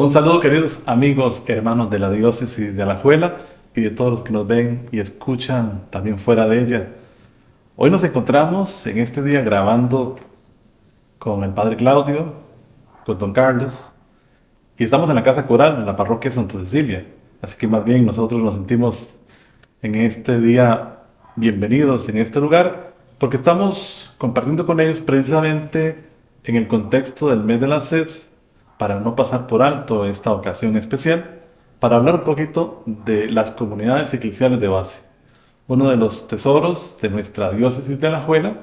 Un saludo, queridos amigos, hermanos de la diócesis de Alajuela y de todos los que nos ven y escuchan también fuera de ella. Hoy nos encontramos en este día grabando con el Padre Claudio, con Don Carlos, y estamos en la casa coral, en la parroquia Santa Cecilia. Así que más bien nosotros nos sentimos en este día bienvenidos en este lugar, porque estamos compartiendo con ellos precisamente en el contexto del mes de las SEPs, para no pasar por alto esta ocasión especial, para hablar un poquito de las comunidades eclesiales de base, uno de los tesoros de nuestra diócesis de Alajuela,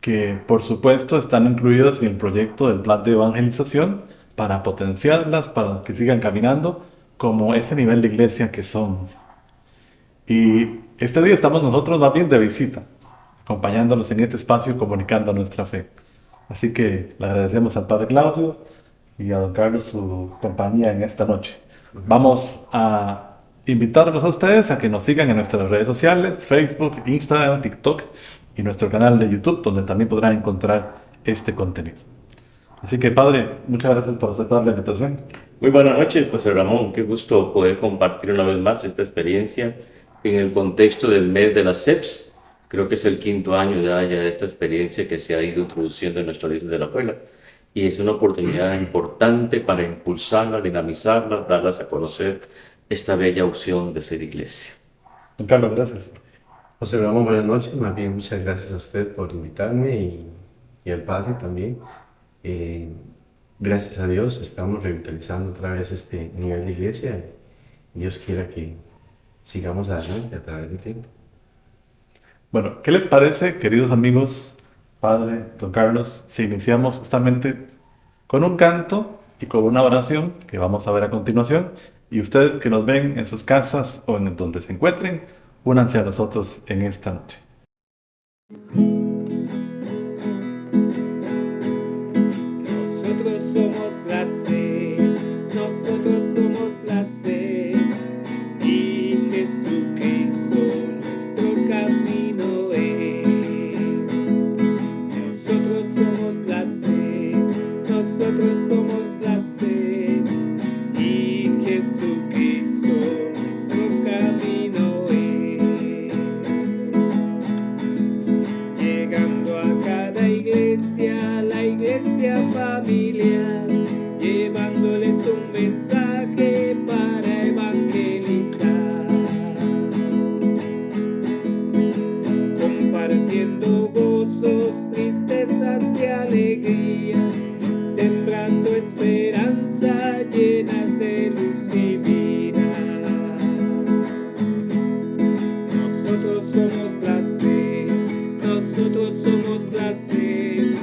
que por supuesto están incluidas en el proyecto del plan de evangelización para potenciarlas, para que sigan caminando como ese nivel de iglesia que son. Y este día estamos nosotros más bien de visita, acompañándolos en este espacio, comunicando nuestra fe. Así que le agradecemos al Padre Claudio y a Don Carlos su compañía en esta noche. Vamos a invitarlos a ustedes a que nos sigan en nuestras redes sociales, Facebook, Instagram, TikTok y nuestro canal de YouTube, donde también podrán encontrar este contenido. Así que, Padre, muchas gracias por aceptar la invitación. Muy buenas noches, José Ramón. Qué gusto poder compartir una vez más esta experiencia en el contexto del mes de las SEPs. Creo que es el quinto año ya de esta experiencia que se ha ido introduciendo en nuestra iglesia de la Puebla. Y es una oportunidad importante para impulsarla, dinamizarla, darlas a conocer esta bella opción de ser iglesia. Don Carlos, gracias. José Ramón, buenas noches. Más bien, muchas gracias a usted por invitarme y al Padre también. Eh, Gracias a Dios estamos revitalizando otra vez este nivel de iglesia. Dios quiera que sigamos adelante a través del tiempo. Bueno, ¿qué les parece, queridos amigos, Padre, Don Carlos, si iniciamos justamente con un canto y con una oración que vamos a ver a continuación? Y ustedes que nos ven en sus casas o en donde se encuentren, únanse a nosotros en esta noche. Nosotros somos las seis, nosotros somos las seis, y Jesucristo nuestro camino es. Nosotros somos las seis, nosotros somos las seis, y Jesucristo nuestro camino es. Llegando a cada iglesia, la iglesia familiar, llevándoles un mensaje para evangelizar, compartiendo gozos, tristezas y alegría, sembrando esperanza llenas de luz y vida. Nosotros somos las seis, nosotros somos las seis,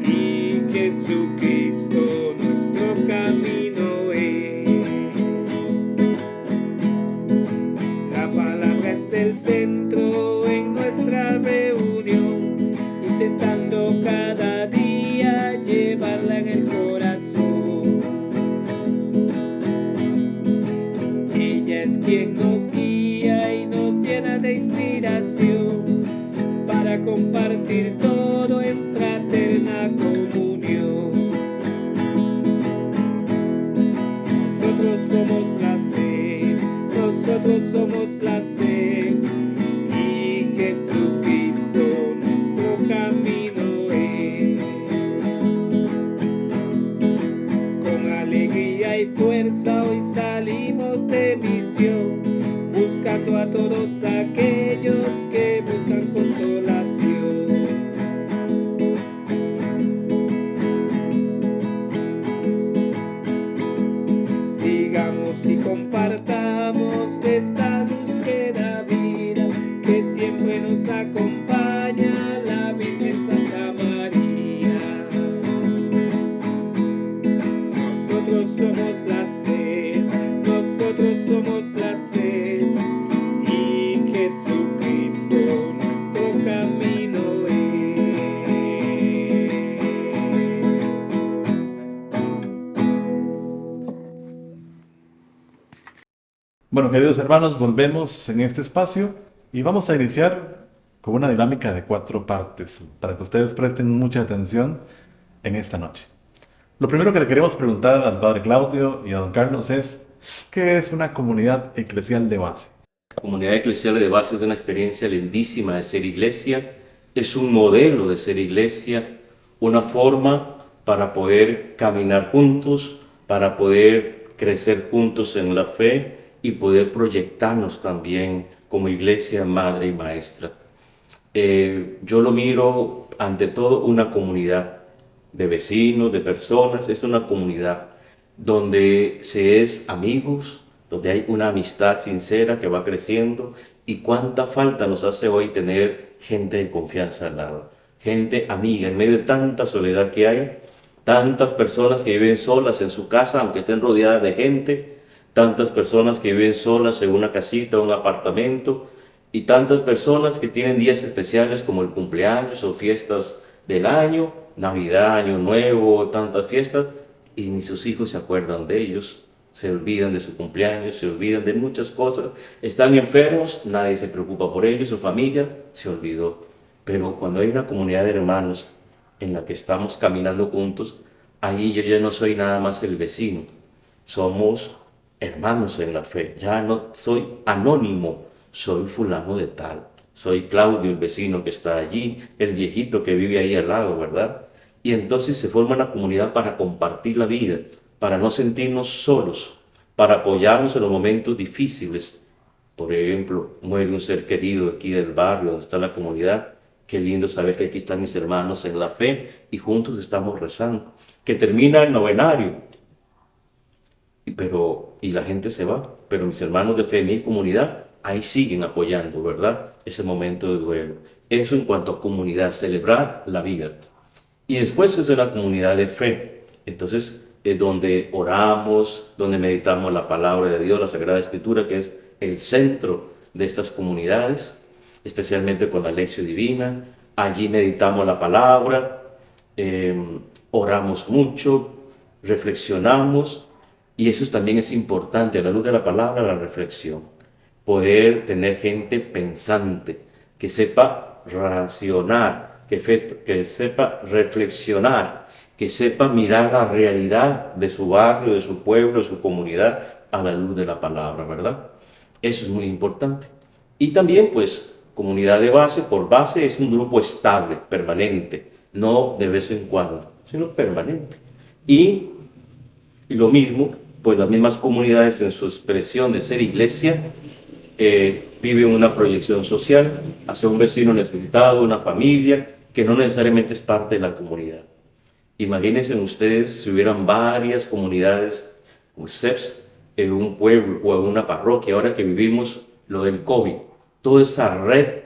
y Jesucristo nuestro camino es. La palabra es el centro en nuestra reunión, intentando cada día llevarla en el corazón. Ella es quien nos guía y nos llena de inspiración para compartir todo en fraterna comunión. Nosotros somos las seis, nosotros somos las seis, y Jesucristo nuestro camino es. Con alegría y fuerza hoy salimos de misión, buscando a todos aquellos que buscan consolación. Sigamos y compartamos esta luz que da vida, que siempre nos acompaña la Virgen Santa María. Nosotros somos la sed, nosotros somos la sed, y Jesucristo nuestro camino es. Bueno, queridos hermanos, volvemos en este espacio y vamos a iniciar con una dinámica de 4 partes para que ustedes presten mucha atención en esta noche. Lo primero que le queremos preguntar al Padre Claudio y a don Carlos es, ¿qué es una comunidad eclesial de base? La comunidad eclesial de base es una experiencia lindísima de ser iglesia, es un modelo de ser iglesia, una forma para poder caminar juntos, para poder crecer juntos en la fe y poder proyectarnos también como iglesia madre y maestra. Yo lo miro ante todo una comunidad de vecinos, de personas, es una comunidad donde se es amigos, donde hay una amistad sincera que va creciendo y cuánta falta nos hace hoy tener gente de confianza al lado, gente amiga, en medio de tanta soledad que hay, tantas personas que viven solas en su casa, aunque estén rodeadas de gente, tantas personas que viven solas en una casita o un apartamento, y tantas personas que tienen días especiales como el cumpleaños o fiestas del año, Navidad, Año Nuevo, tantas fiestas, y ni sus hijos se acuerdan de ellos, se olvidan de su cumpleaños, se olvidan de muchas cosas, están enfermos, nadie se preocupa por ellos, su familia se olvidó. Pero cuando hay una comunidad de hermanos en la que estamos caminando juntos, allí yo ya no soy nada más el vecino, somos hermanos en la fe, ya no soy anónimo, soy fulano de tal, soy Claudio, el vecino que está allí, el viejito que vive ahí al lado, ¿verdad? Y entonces se forma una comunidad para compartir la vida, para no sentirnos solos, para apoyarnos en los momentos difíciles. Por ejemplo, muere un ser querido aquí del barrio donde está la comunidad. Qué lindo saber que aquí están mis hermanos en la fe y juntos estamos rezando. Que termina el novenario y la gente se va, pero mis hermanos de fe, mi comunidad, ahí siguen apoyando, ¿verdad? Ese momento de duelo. Eso en cuanto a comunidad, celebrar la vida. Y después es una comunidad de fe. Entonces es donde oramos, donde meditamos la palabra de Dios, la Sagrada Escritura, que es el centro de estas comunidades, especialmente con la lección divina. Allí meditamos la palabra, oramos mucho, reflexionamos, y eso también es importante, a la luz de la palabra, la reflexión. Poder tener gente pensante, que sepa racionar, que sepa reflexionar, que sepa mirar la realidad de su barrio, de su pueblo, de su comunidad, a la luz de la palabra, ¿verdad? Eso es muy importante. Y también, pues, comunidad de base, por base, es un grupo estable, permanente, no de vez en cuando, sino permanente. Y lo mismo, pues las mismas comunidades en su expresión de ser iglesia, viven una proyección social hacia un vecino necesitado, una familia que no necesariamente es parte de la comunidad. Imagínense ustedes si hubieran varias comunidades como CEPS en un pueblo o en una parroquia, ahora que vivimos lo del COVID, toda esa red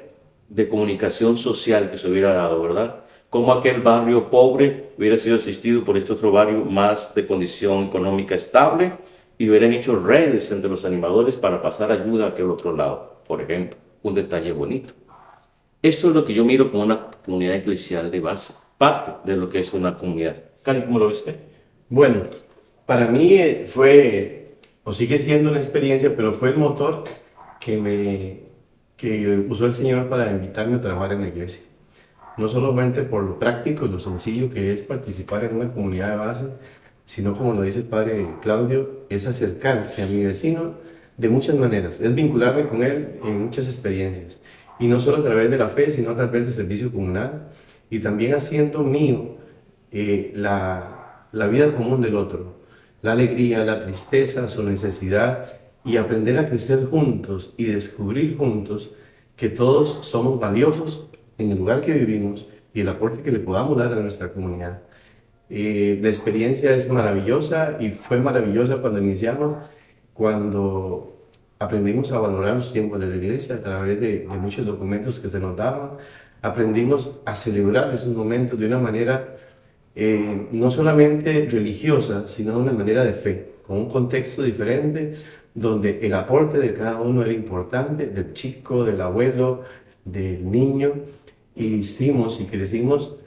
de comunicación social que se hubiera dado, ¿verdad? Como aquel barrio pobre hubiera sido asistido por este otro barrio más de condición económica estable y hubieran hecho redes entre los animadores para pasar ayuda a aquel otro lado, por ejemplo, un detalle bonito. Esto es lo que yo miro como una comunidad eclesial de base, parte de lo que es una comunidad. Cali, ¿cómo lo ves usted? Bueno, para mí fue, o sigue siendo una experiencia, pero fue el motor que usó el Señor para invitarme a trabajar en la iglesia. No solamente por lo práctico y lo sencillo que es participar en una comunidad de base, sino como lo dice el Padre Claudio, es acercarse a mi vecino de muchas maneras, es vincularme con él en muchas experiencias. Y no solo a través de la fe, sino a través del servicio comunal y también haciendo mío la vida común del otro, la alegría, la tristeza, su necesidad, y aprender a crecer juntos y descubrir juntos que todos somos valiosos en el lugar que vivimos y el aporte que le podamos dar a nuestra comunidad. La experiencia es maravillosa y fue maravillosa cuando iniciamos, cuando aprendimos a valorar los tiempos de la iglesia a través de muchos documentos que se nos daban. Aprendimos a celebrar esos momentos de una manera no solamente religiosa, sino de una manera de fe, con un contexto diferente, donde el aporte de cada uno era importante, del chico, del abuelo, del niño, y hicimos y crecimos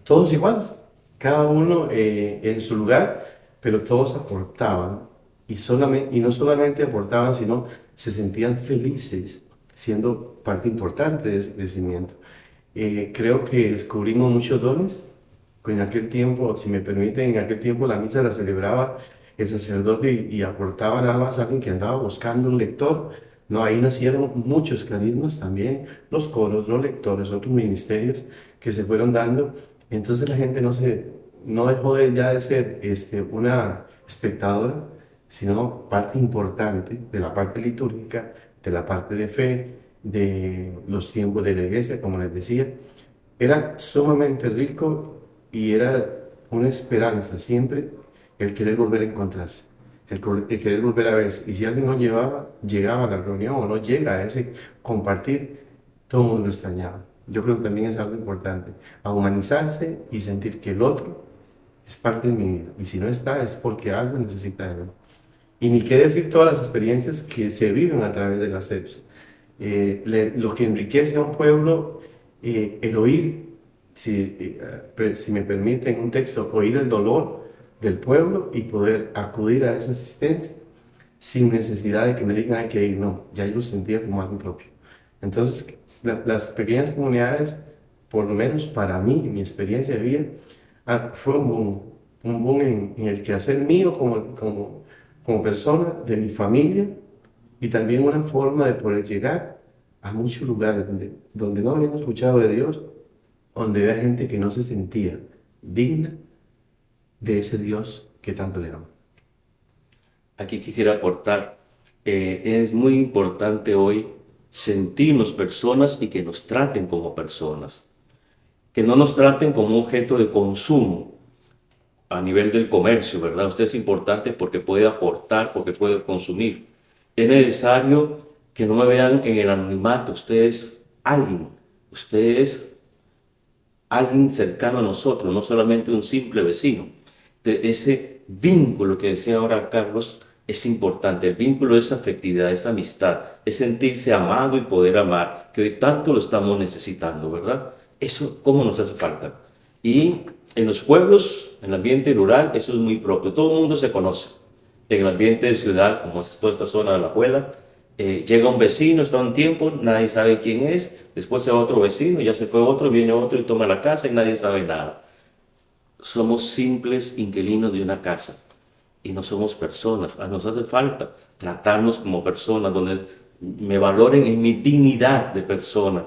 todos iguales, cada uno en su lugar, pero todos aportaban, y no solamente aportaban, sino se sentían felices, siendo parte importante de ese crecimiento. Creo que descubrimos muchos dones En aquel tiempo, si me permiten, en aquel tiempo la misa la celebraba el sacerdote y aportaba nada más a alguien que andaba buscando un lector. No, ahí nacieron muchos carismas también, los coros, los lectores, otros ministerios que se fueron dando. Entonces la gente no dejó ya de ser una espectadora, sino parte importante de la parte litúrgica, de la parte de fe, de los tiempos de la iglesia, como les decía. Era sumamente rico y era una esperanza siempre el querer volver a encontrarse, el querer volver a verse. Y si alguien no llegaba a la reunión o no llega a ese compartir, todo el mundo lo extrañaba. Yo creo que también es algo importante, a humanizarse y sentir que el otro es parte de mi vida. Y si no está, es porque algo necesita de mí. Y ni qué decir todas las experiencias que se viven a través de las CEPs. Lo que enriquece a un pueblo, el oír, si me permiten un texto, oír el dolor del pueblo y poder acudir a esa asistencia sin necesidad de que me digan hay que ir, no, ya yo lo sentía como algo propio. Entonces, las pequeñas comunidades, por lo menos para mí, en mi experiencia de vida, fue un boom en el quehacer mío como persona, de mi familia, y también una forma de poder llegar a muchos lugares donde no habían escuchado de Dios, donde había gente que no se sentía digna de ese Dios que tanto le ama. Aquí quisiera aportar, es muy importante hoy sentirnos personas y que nos traten como personas, que no nos traten como objeto de consumo a nivel del comercio, ¿verdad? Usted es importante porque puede aportar, porque puede consumir. Es necesario que no me vean en el anonimato, usted es alguien cercano a nosotros, no solamente un simple vecino. Ese vínculo que decía ahora Carlos es importante, el vínculo es afectividad, es amistad, es sentirse amado y poder amar, que hoy tanto lo estamos necesitando, ¿verdad? Eso, ¿cómo nos hace falta? Y en los pueblos, en el ambiente rural, eso es muy propio, todo el mundo se conoce. En el ambiente de ciudad, como es toda esta zona de la Puebla, llega un vecino, está un tiempo, nadie sabe quién es, después se va otro vecino, ya se fue otro, viene otro y toma la casa y nadie sabe nada. Somos simples inquilinos de una casa y no somos personas. Nos hace falta tratarnos como personas, donde me valoren en mi dignidad de persona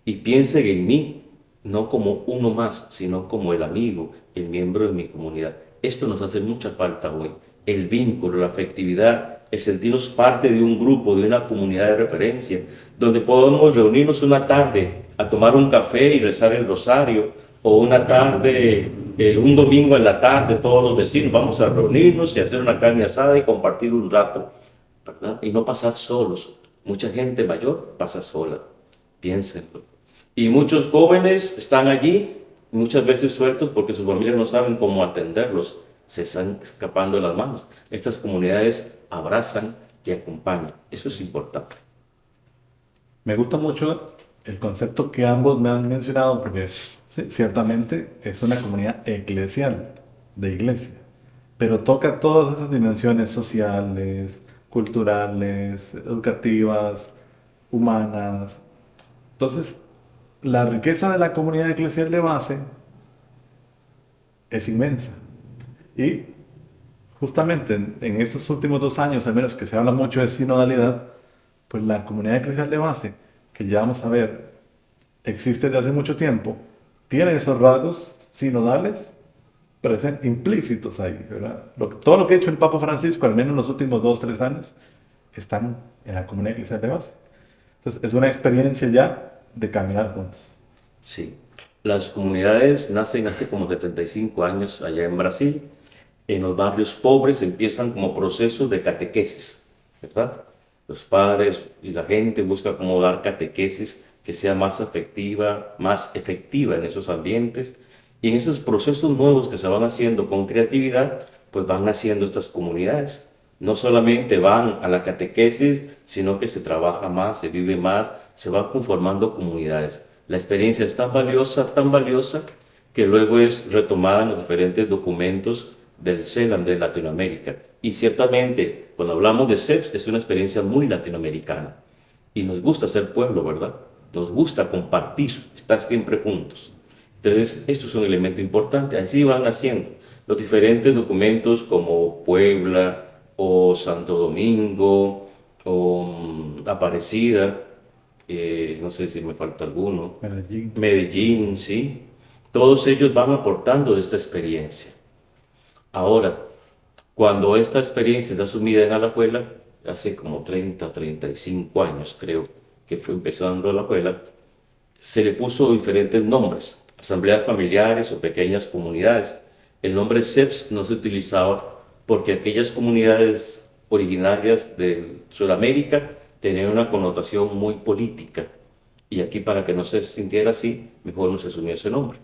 y piensen en mí, no como uno más, sino como el amigo, el miembro de mi comunidad. Esto nos hace mucha falta hoy. El vínculo, la afectividad, el sentirnos parte de un grupo, de una comunidad de referencia, donde podemos reunirnos una tarde a tomar un café y rezar el rosario, o una tarde, un domingo en la tarde, todos los vecinos vamos a reunirnos y hacer una carne asada y compartir un rato, ¿verdad? Y no pasar solos. Mucha gente mayor pasa sola, piénsenlo. Y muchos jóvenes están allí, muchas veces sueltos porque sus familias no saben cómo atenderlos, se están escapando de las manos. Estas comunidades abrazan y acompañan, eso es importante. Me gusta mucho el concepto que ambos me han mencionado porque sí, ciertamente es una comunidad eclesial, de iglesia, pero toca todas esas dimensiones sociales, culturales, educativas, humanas. Entonces, la riqueza de la comunidad eclesial de base es inmensa. Y justamente en estos últimos 2 años, al menos que se habla mucho de sinodalidad, pues la comunidad eclesial de base, que ya vamos a ver, existe desde hace mucho tiempo, tiene esos rasgos sinodales implícitos ahí, ¿verdad? Todo lo que ha hecho el Papa Francisco, al menos en los últimos 2, 3 años, están en la comunidad eclesial de base. Entonces, es una experiencia ya de caminar juntos. Sí, las comunidades nacen hace como 75 años allá en Brasil. En los barrios pobres empiezan como procesos de catequesis, ¿verdad? Los padres y la gente buscan como dar catequesis que sea más afectiva, más efectiva en esos ambientes. Y en esos procesos nuevos que se van haciendo con creatividad, pues van haciendo estas comunidades. No solamente van a la catequesis, sino que se trabaja más, se vive más, se van conformando comunidades. La experiencia es tan valiosa, que luego es retomada en los diferentes documentos del CELAM de Latinoamérica. Y ciertamente, cuando hablamos de CEPS, es una experiencia muy latinoamericana. Y nos gusta ser pueblo, ¿verdad? Nos gusta compartir, estar siempre juntos. Entonces, esto es un elemento importante. Así van haciendo los diferentes documentos como Puebla o Santo Domingo o Aparecida, no sé si me falta alguno, Medellín. Medellín, sí. Todos ellos van aportando de esta experiencia. Ahora, cuando esta experiencia es asumida en Alajuela, hace como 30, 35 años creo que fue empezando Alajuela, se le puso diferentes nombres, asambleas familiares o pequeñas comunidades. El nombre CEPS no se utilizaba porque aquellas comunidades originarias de Sudamérica tenían una connotación muy política. Y aquí, para que no se sintiera así, mejor no se asumió ese nombre.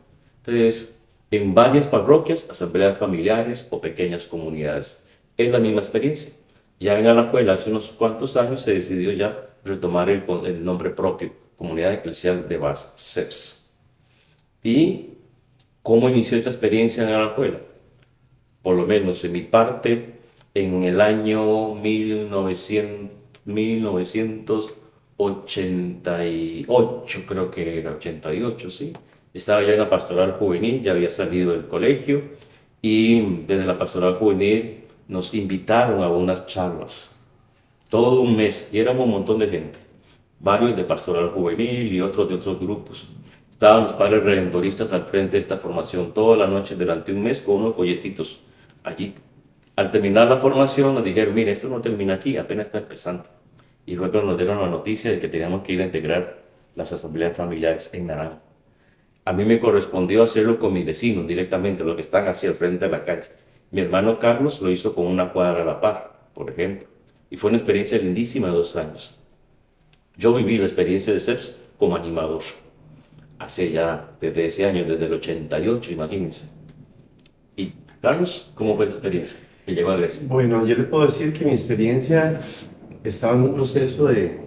Entonces, en varias parroquias, asambleas familiares o pequeñas comunidades. Es la misma experiencia. Ya en Alajuela, hace unos cuantos años, se decidió ya retomar el nombre propio, Comunidad Eclesial de Base, CEPS. ¿Y cómo inició esta experiencia en Alajuela? Por lo menos en mi parte, en el año 1988, creo que era 88, sí. Estaba ya en la pastoral juvenil, ya había salido del colegio y desde la pastoral juvenil nos invitaron a unas charlas, todo un mes, y éramos un montón de gente, varios de pastoral juvenil y otros de otros grupos. Estaban los padres redentoristas al frente de esta formación toda la noche durante un mes con unos folletitos allí. Al terminar la formación nos dijeron, mire, esto no termina aquí, apenas está empezando. Y luego nos dieron la noticia de que teníamos que ir a integrar las asambleas familiares en Naranjo. A mí me correspondió hacerlo con mis vecinos directamente, los que están hacia el frente de la calle. Mi hermano Carlos lo hizo con una cuadra a la par, por ejemplo. Y fue una experiencia lindísima de 2 años. Yo viví la experiencia de CEPS como animador. Hace ya, desde ese año, desde el 88, imagínense. Y Carlos, ¿cómo fue la experiencia que llegó a Grecia? Bueno, yo le puedo decir que mi experiencia estaba en un proceso de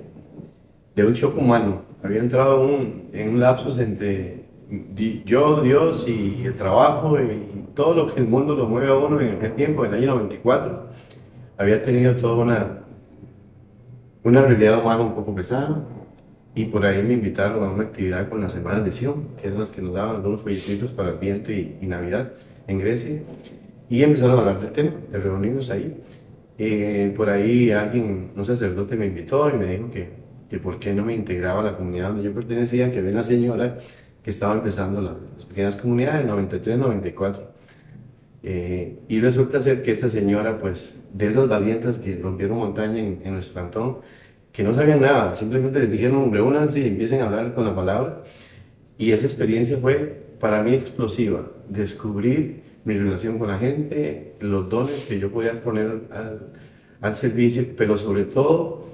un shock humano. Había entrado en un lapsus entre yo, Dios y el trabajo y todo lo que el mundo lo mueve a uno en aquel tiempo, en el año 94. Había tenido toda una realidad humana un poco pesada y por ahí me invitaron a una actividad con las hermanas de Sion, que es las que nos daban algunos folletitos para Adviento y Navidad en Grecia, y empezaron a hablar del tema, de reunirnos ahí. Por ahí alguien, un sacerdote me invitó y me dijo que por qué no me integraba a la comunidad donde yo pertenecía, que había una señora que estaba empezando las pequeñas comunidades, 93, 94. Y resulta ser que esta señora, pues, de esas valientes que rompieron montaña en nuestro cantón, que no sabían nada, simplemente les dijeron, reúnanse y empiecen a hablar con la palabra. Y esa experiencia fue para mí explosiva, descubrir mi relación con la gente, los dones que yo podía poner al servicio, pero sobre todo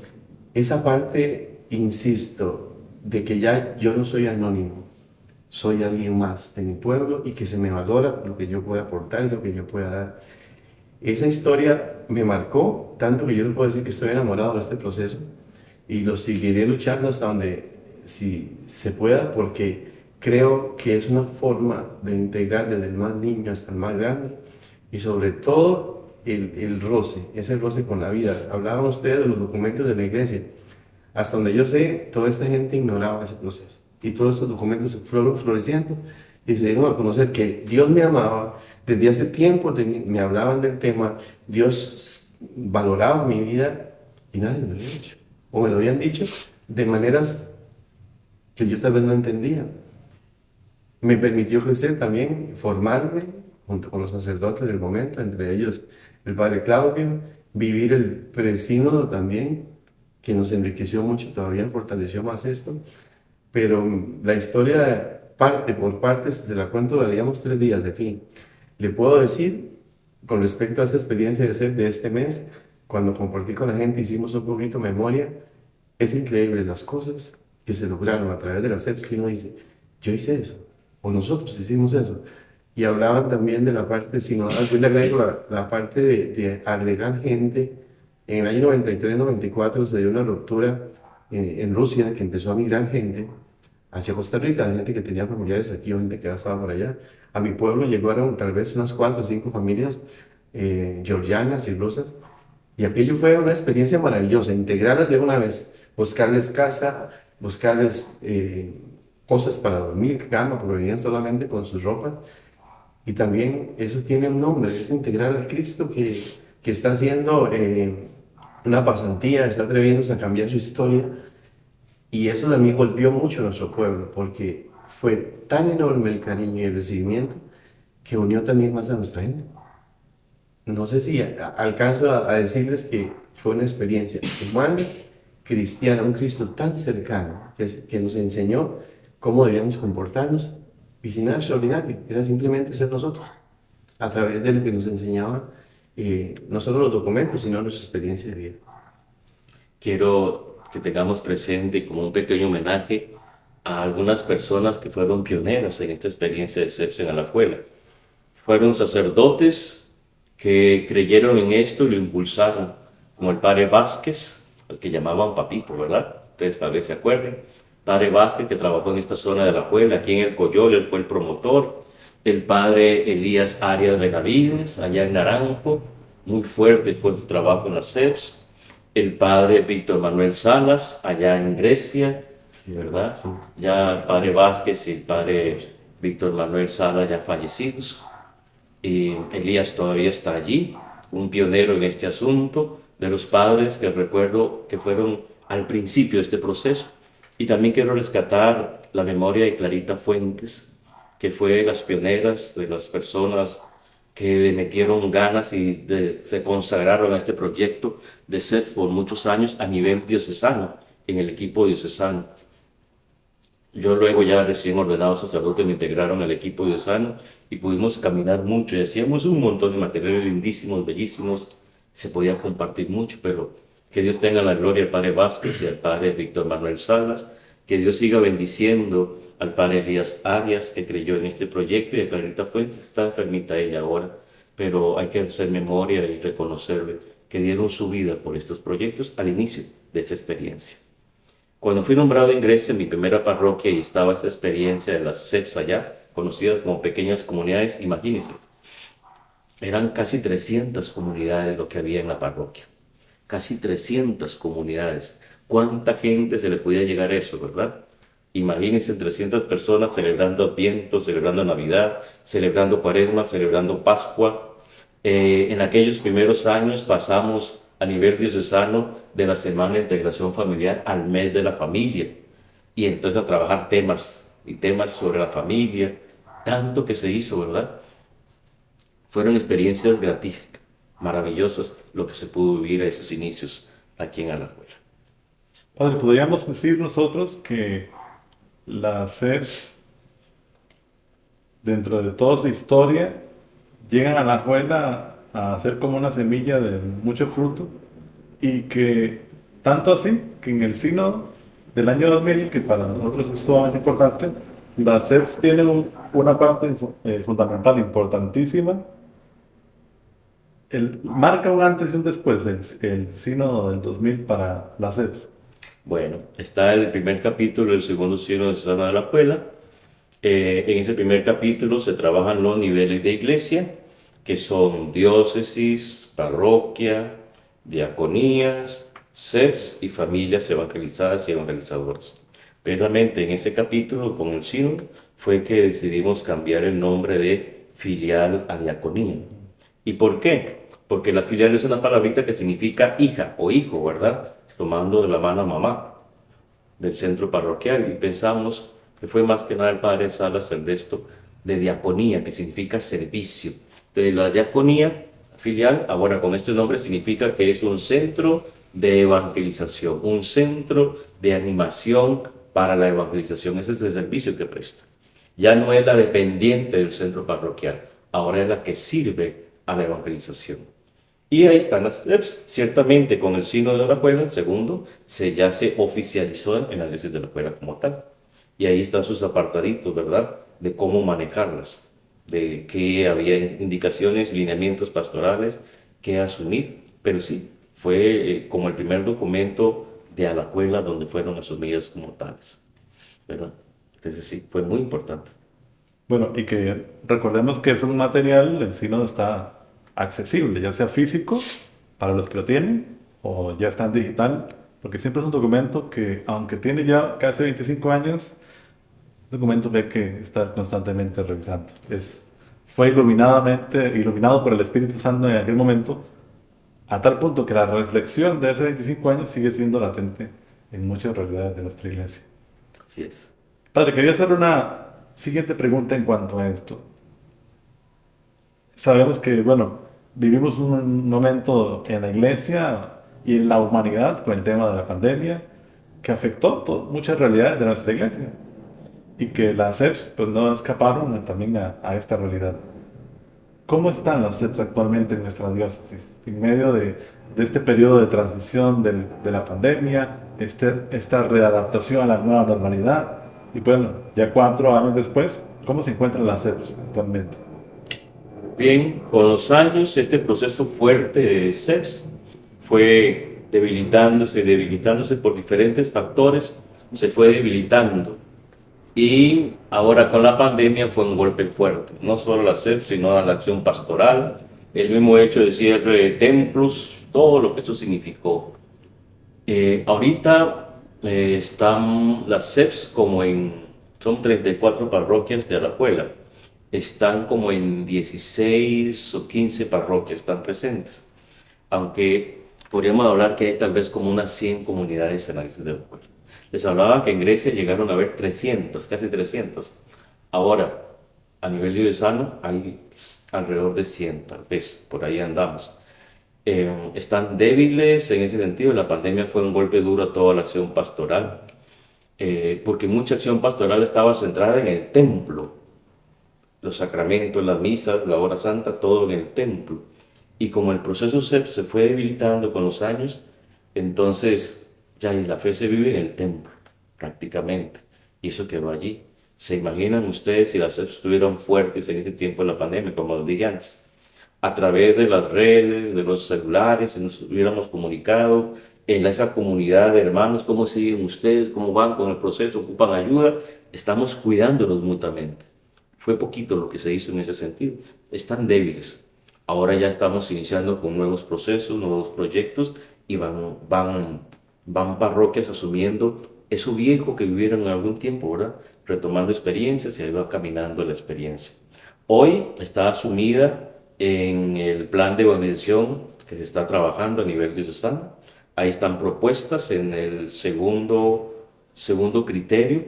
esa parte, insisto, de que ya yo no soy anónimo, soy alguien más de mi pueblo y que se me valora lo que yo pueda aportar, lo que yo pueda dar. Esa historia me marcó tanto que yo le puedo decir que estoy enamorado de este proceso y lo seguiré luchando hasta donde si se pueda, porque creo que es una forma de integrar desde el más niño hasta el más grande y sobre todo el roce, ese roce con la vida. Hablaban ustedes de los documentos de la iglesia. Hasta donde yo sé, toda esta gente ignoraba ese proceso y todos estos documentos fueron floreciendo y se dieron a conocer que Dios me amaba. Desde hace tiempo me hablaban del tema, Dios valoraba mi vida y nadie me lo había dicho. O me lo habían dicho de maneras que yo tal vez no entendía. Me permitió crecer también, formarme junto con los sacerdotes del momento, entre ellos el padre Claudio, vivir el presínodo también, que nos enriqueció mucho, todavía fortaleció más esto. Pero la historia, parte por partes, se la cuento, la leíamos 3 días, de fin. Le puedo decir, con respecto a esta experiencia de ser de este mes, cuando compartí con la gente, hicimos un poquito memoria, es increíble las cosas que se lograron a través de las CEPS, que uno dice, yo hice eso, o nosotros hicimos eso. Y hablaban también de la parte sinodal, yo le agrego la parte de agregar gente. En el año 93-94 se dio una ruptura en Rusia, que empezó a migrar gente hacia Costa Rica, gente que tenía familiares aquí o gente que ya estaba por allá. A mi pueblo llegaron tal vez unas 4 o 5 familias georgianas y rusas, y aquello fue una experiencia maravillosa, integrarlas de una vez, buscarles casa, buscarles cosas para dormir, cama, porque venían solamente con sus ropas. Y también eso tiene un nombre, es integrar al Cristo que está haciendo una pasantía, está atreviéndose a cambiar su historia. Y eso también golpeó mucho a nuestro pueblo, porque fue tan enorme el cariño y el recibimiento que unió también más a nuestra gente. No sé si alcanzo a decirles que fue una experiencia humana, cristiana, un Cristo tan cercano que nos enseñó cómo debíamos comportarnos y sin nada extraordinario, era simplemente ser nosotros, a través de lo que nos enseñaba no solo los documentos, sino nuestra experiencia de vida. Quiero que tengamos presente como un pequeño homenaje a algunas personas que fueron pioneras en esta experiencia de CEPS en Alajuela. Fueron sacerdotes que creyeron en esto y lo impulsaron, como el padre Vázquez, al que llamaban Papito, ¿verdad? Ustedes tal vez se acuerden. Padre Vázquez, que trabajó en esta zona de Alajuela, aquí en el Coyol, él fue el promotor. El padre Elías Arias Benavides, allá en Naranjo, muy fuerte fue su trabajo en la CEPS. El padre Víctor Manuel Salas, allá en Grecia, ¿verdad? Sí. Ya el padre Vázquez y el padre Víctor Manuel Salas ya fallecidos. Y Elías todavía está allí, un pionero en este asunto, de los padres que recuerdo que fueron al principio de este proceso. Y también quiero rescatar la memoria de Clarita Fuentes, que fue las pioneras de las personas que le metieron ganas y se consagraron a este proyecto de CEF por muchos años a nivel diocesano, en el equipo diocesano. Yo luego ya recién ordenado sacerdote me integraron al equipo diocesano y pudimos caminar mucho y hacíamos un montón de materiales lindísimos, bellísimos, se podía compartir mucho, pero que Dios tenga la gloria al Padre Vázquez y al Padre Víctor Manuel Salas, que Dios siga bendiciendo al Padre Elías Arias, que creyó en este proyecto, y a Clarita Fuentes, está enfermita ella ahora, pero hay que hacer memoria y reconocerle que dieron su vida por estos proyectos al inicio de esta experiencia. Cuando fui nombrado en Grecia, en mi primera parroquia, y estaba esta experiencia de las CEPS allá, conocidas como pequeñas comunidades, imagínense, eran casi 300 comunidades lo que había en la parroquia. Casi 300 comunidades. ¿Cuánta gente se le podía llegar a eso, verdad? Imagínense 300 personas celebrando Adviento, celebrando Navidad, celebrando Cuaresma, celebrando Pascua. En aquellos primeros años pasamos a nivel diocesano de la Semana de Integración Familiar al mes de la familia. Y entonces a trabajar temas y temas sobre la familia. Tanto que se hizo, ¿verdad? Fueron experiencias gratísimas, maravillosas, lo que se pudo vivir a esos inicios aquí en Alajuela. Padre, podríamos decir nosotros que la SED, dentro de toda su historia, llegan a la abuela a ser como una semilla de mucho fruto y que tanto así que en el sínodo del año 2000, que para nosotros es sumamente importante, la SEPS tiene una parte fundamental, importantísima. Marca un antes y un después el sínodo del 2000 para la SEPS. Bueno, está el primer capítulo del segundo sínodo de Susana de la Puebla. En ese primer capítulo se trabajan los niveles de iglesia, que son diócesis, parroquia, diaconías, CEPS y familias evangelizadas y evangelizadoras. Precisamente en ese capítulo, con el sínodo, fue que decidimos cambiar el nombre de filial a diaconía. ¿Y por qué? Porque la filial es una palabrita que significa hija o hijo, ¿verdad? Tomando de la mano a mamá del centro parroquial, y pensamos que fue más que nada el padre Salas el resto de diaconía, que significa servicio. De la diaconía filial, ahora con este nombre, significa que es un centro de evangelización, un centro de animación para la evangelización. Ese es el servicio que presta. Ya no es la dependiente del centro parroquial, ahora es la que sirve a la evangelización. Y ahí están las CEPS. Ciertamente con el sínodo de la Puebla, el segundo, ya se oficializó en la diócesis de la Puebla como tal. Y ahí están sus apartaditos, ¿verdad? De cómo manejarlas, de qué había indicaciones, lineamientos pastorales que asumir. Pero sí, fue como el primer documento de Alajuela donde fueron asumidas como tales, ¿verdad? Entonces sí, fue muy importante. Bueno, y que recordemos que es un material, el sínodo está accesible, ya sea físico para los que lo tienen o ya está en digital, porque siempre es un documento que, aunque tiene ya casi 25 años, documento que hay que estar constantemente revisando. Fue iluminado por el Espíritu Santo en aquel momento, a tal punto que la reflexión de hace 25 años sigue siendo latente en muchas realidades de nuestra iglesia. Así es. Padre, quería hacer una siguiente pregunta en cuanto a esto. Sabemos que, bueno, vivimos un momento en la iglesia y en la humanidad con el tema de la pandemia que afectó muchas realidades de nuestra iglesia y que las SEPs pues, no escaparon también a esta realidad. ¿Cómo están las SEPs actualmente en nuestra diócesis? En medio de este periodo de transición de la pandemia, esta readaptación a la nueva normalidad, y bueno, ya 4 años después, ¿cómo se encuentran las SEPs actualmente? Bien, con los años este proceso fuerte de SEPS fue debilitándose por diferentes factores, se fue debilitando. Y ahora con la pandemia fue un golpe fuerte, no solo a la SEP, sino a la acción pastoral, el mismo hecho de cierre de templos, todo lo que esto significó. Ahorita están las SEPs son 34 parroquias de Alajuela, están como en 16 o 15 parroquias, están presentes, aunque podríamos hablar que hay tal vez como unas 100 comunidades en la isla de Alajuela. Les hablaba que en Grecia llegaron a haber 300, casi 300. Ahora, a nivel diocesano hay alrededor de 100, tal vez, por ahí andamos. Están débiles en ese sentido. La pandemia fue un golpe duro a toda la acción pastoral, porque mucha acción pastoral estaba centrada en el templo. Los sacramentos, las misas, la hora santa, todo en el templo. Y como el proceso se fue debilitando con los años, entonces ya la fe se vive en el templo, prácticamente, y eso quedó allí. ¿Se imaginan ustedes si las SEPs estuvieran fuertes en este tiempo de la pandemia, como lo dije antes? A través de las redes, de los celulares, si nos hubiéramos comunicado en esa comunidad de hermanos, cómo siguen ustedes, cómo van con el proceso, ocupan ayuda, estamos cuidándonos mutuamente. Fue poquito lo que se hizo en ese sentido. Están débiles. Ahora ya estamos iniciando con nuevos procesos, nuevos proyectos y van parroquias asumiendo eso viejo que vivieron en algún tiempo, ¿verdad? Retomando experiencias y ahí va caminando la experiencia. Hoy está asumida en el plan de evangelización que se está trabajando a nivel diocesano. Ahí están propuestas en el segundo criterio.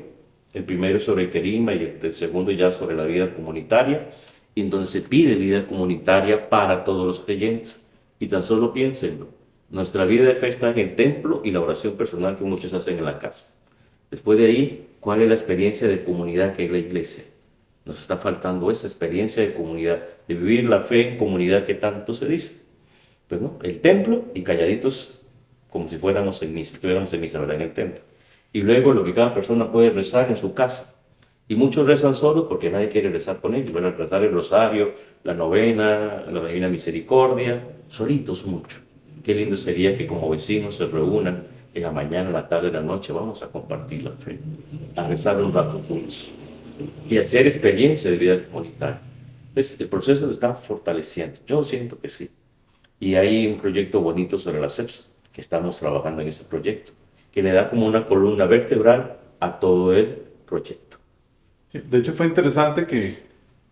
El primero sobre el querigma y el segundo ya sobre la vida comunitaria, en donde se pide vida comunitaria para todos los creyentes. Y tan solo piénsenlo, nuestra vida de fe está en el templo y la oración personal que muchos hacen en la casa. Después de ahí, ¿cuál es la experiencia de comunidad que es la iglesia? Nos está faltando esa experiencia de comunidad, de vivir la fe en comunidad que tanto se dice. Pues no, el templo y calladitos como si fuéramos en misa, estuviéramos en misa, ¿verdad? En el templo. Y luego lo que cada persona puede rezar en su casa. Y muchos rezan solos porque nadie quiere rezar con ellos. Van a rezar el rosario, la novena, la Divina Misericordia, solitos mucho. Qué lindo sería que como vecinos se reúnan en la mañana, la tarde, la noche. Vamos a compartir la fe, a rezar un rato juntos y hacer experiencia de vida comunitaria. Entonces, el proceso se está fortaleciendo. Yo siento que sí. Y hay un proyecto bonito sobre las SEPs, que estamos trabajando en ese proyecto, que le da como una columna vertebral a todo el proyecto. De hecho, fue interesante que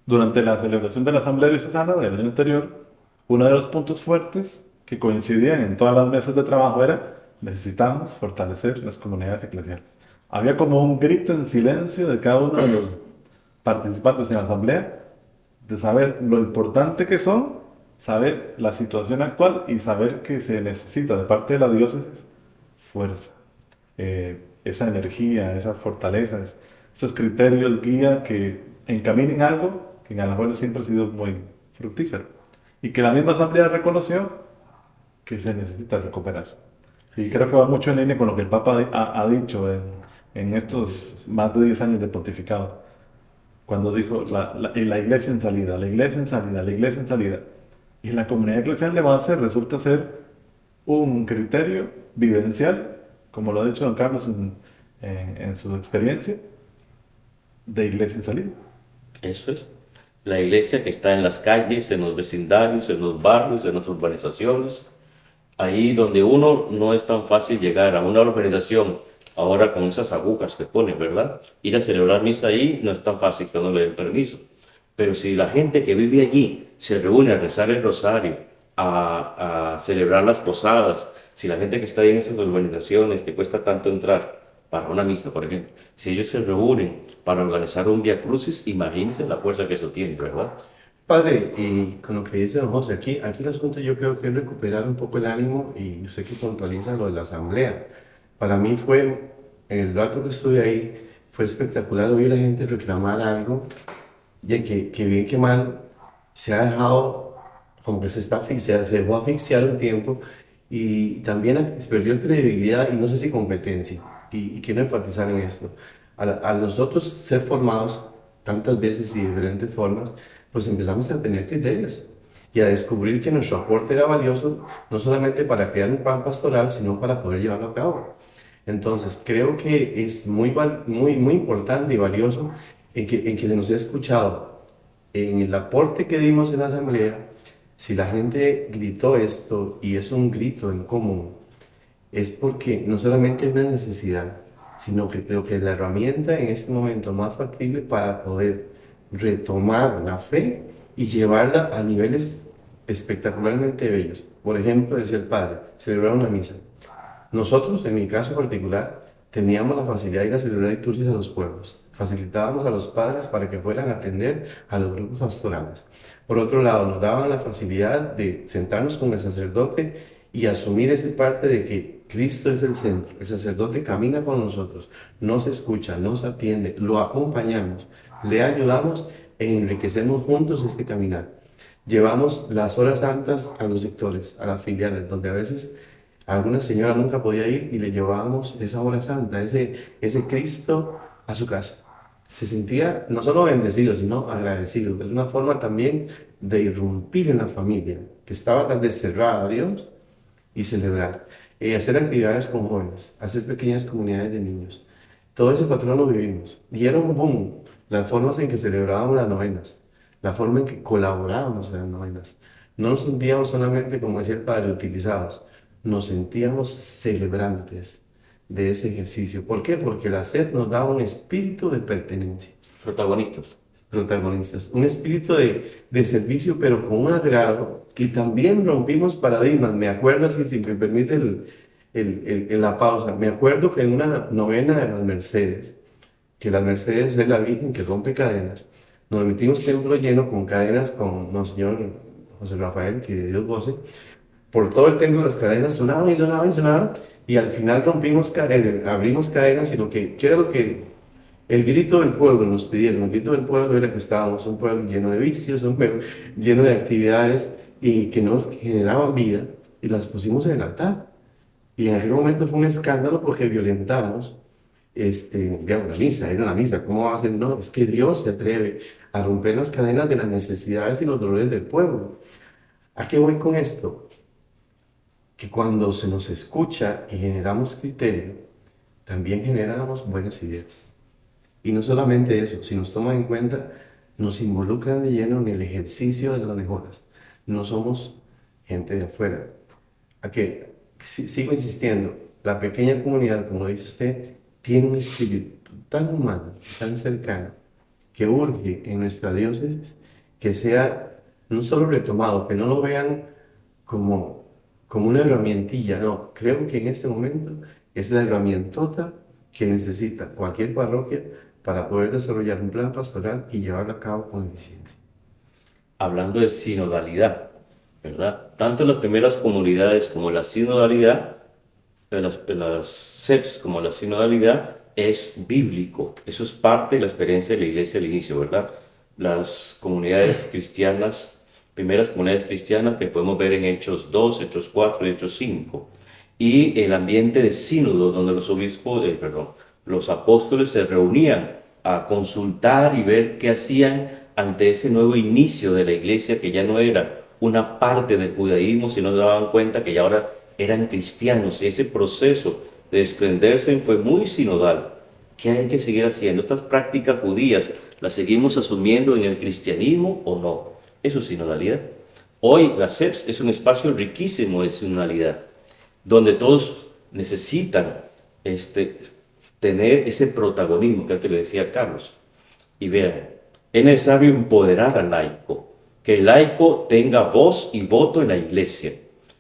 durante la celebración de la Asamblea Diocesana del año anterior, uno de los puntos fuertes que coincidían en todas las mesas de trabajo era: necesitamos fortalecer las comunidades eclesiales. Había como un grito en silencio de cada uno de los participantes en la Asamblea de saber lo importante que son, saber la situación actual y saber que se necesita de parte de la diócesis fuerza, esa energía, esa fortaleza, esos criterios guía que encaminen algo que en Alajuela siempre ha sido muy fructífero y que la misma asamblea reconoció que se necesita recuperar. Y creo que va mucho en línea con lo que el Papa ha dicho en estos más de 10 años de pontificado, cuando dijo la iglesia en salida, la iglesia en salida, la iglesia en salida. Y la comunidad eclesial de base resulta ser un criterio vivencial, como lo ha dicho don Carlos en su experiencia, de iglesia en salida. Eso es. La iglesia que está en las calles, en los vecindarios, en los barrios, en las urbanizaciones, ahí donde uno no es tan fácil llegar a una urbanización ahora con esas agujas que ponen, ¿verdad? Ir a celebrar misa ahí no es tan fácil que no le den permiso. Pero si la gente que vive allí se reúne a rezar el rosario, a celebrar las posadas, si la gente que está ahí en esas urbanizaciones que cuesta tanto entrar para una misa, por ejemplo, si ellos se reúnen para organizar un Vía Crucis, imagínense la fuerza que eso tiene, ¿verdad? Padre, y con lo que dice don José, aquí el asunto yo creo que es recuperar un poco el ánimo y usted que puntualiza lo de la asamblea. Para mí fue, en el rato que estuve ahí, fue espectacular oír a la gente reclamar algo, y que bien que mal se ha dejado, como que se está asfixiando, se dejó asfixiar un tiempo y también perdió credibilidad y no sé si competencia. Y quiero enfatizar en esto. Al nosotros ser formados tantas veces y de diferentes formas, pues empezamos a tener criterios y a descubrir que nuestro aporte era valioso no solamente para crear un plan pastoral, sino para poder llevarlo a cabo. Entonces, creo que es muy importante y valioso en que nos he escuchado en el aporte que dimos en la asamblea. Si la gente gritó esto y es un grito en común, es porque no solamente hay una necesidad, sino que creo que la herramienta en este momento más factible para poder retomar la fe y llevarla a niveles espectacularmente bellos. Por ejemplo, decía el padre, celebrar una misa. Nosotros, en mi caso particular, teníamos la facilidad de ir a celebrar liturgias a los pueblos. Facilitábamos a los padres para que fueran a atender a los grupos pastorales. Por otro lado, nos daban la facilidad de sentarnos con el sacerdote y asumir esa parte de que Cristo es el centro. El sacerdote camina con nosotros, nos escucha, nos atiende, lo acompañamos, le ayudamos e enriquecemos juntos este caminar. Llevamos las horas santas a los sectores, a las filiales, donde a veces alguna señora nunca podía ir y le llevábamos esa hora santa, ese Cristo a su casa. Se sentía no solo bendecido, sino agradecido. Es una forma también de irrumpir en la familia, que estaba tal vez cerrada a Dios, y celebrar. Hacer actividades con jóvenes, hacer pequeñas comunidades de niños. Todo ese patrón lo vivimos. Dieron un boom las formas en que celebrábamos las novenas, la forma en que colaborábamos en las novenas. No nos sentíamos solamente, como decía el padre, utilizados, nos sentíamos celebrantes de ese ejercicio. ¿Por qué? Porque la sed nos daba un espíritu de pertenencia. Protagonistas, un espíritu de servicio, pero con un agrado, y también rompimos paradigmas. Me acuerdo, así, si me permite la pausa, me acuerdo que en una novena de las Mercedes, que las Mercedes es la Virgen que rompe cadenas, nos metimos templo lleno con cadenas con Monseñor José Rafael, que Dios goce. Por todo el templo las cadenas sonaban y sonaban y sonaban, y al final rompimos cadenas, abrimos cadenas, y ¿qué era lo que el grito del pueblo nos pidieron? El grito del pueblo era que estábamos un pueblo lleno de vicios, un pueblo lleno de actividades y que no generaban vida, y las pusimos en el altar. Y en aquel momento fue un escándalo porque violentamos digamos, la misa, era la misa. ¿Cómo va a ser? No, es que Dios se atreve a romper las cadenas de las necesidades y los dolores del pueblo. ¿A qué voy con esto? Que cuando se nos escucha y generamos criterio, también generamos buenas ideas. Y no solamente eso, si nos toman en cuenta, nos involucran de lleno en el ejercicio de las mejoras. No somos gente de afuera. ¿A qué? Sigo insistiendo, la pequeña comunidad, como dice usted, tiene un espíritu tan humano, tan cercano, que urge en nuestra diócesis que sea no solo retomado, que no lo vean como una herramientilla, no. Creo que en este momento es la herramientota que necesita cualquier parroquia para poder desarrollar un plan pastoral y llevarlo a cabo con eficiencia. Hablando de sinodalidad, ¿verdad? Tanto las primeras comunidades como la sinodalidad, las SEPs como la sinodalidad, es bíblico. Eso es parte de la experiencia de la iglesia al inicio, ¿verdad? Las comunidades cristianas, primeras comunidades cristianas que podemos ver en Hechos 2, Hechos 4 y Hechos 5. Y el ambiente de sínodo, donde los apóstoles se reunían a consultar y ver qué hacían ante ese nuevo inicio de la iglesia, que ya no era una parte del judaísmo, sino se daban cuenta que ya ahora eran cristianos, y ese proceso de desprenderse fue muy sinodal. ¿Qué hay que seguir haciendo? ¿Estas prácticas judías las seguimos asumiendo en el cristianismo o no? Eso es sinodalidad. Hoy la SEPS es un espacio riquísimo de sinodalidad, donde todos necesitan tener ese protagonismo que antes le decía Carlos. Y vean, es necesario empoderar al laico, que el laico tenga voz y voto en la iglesia,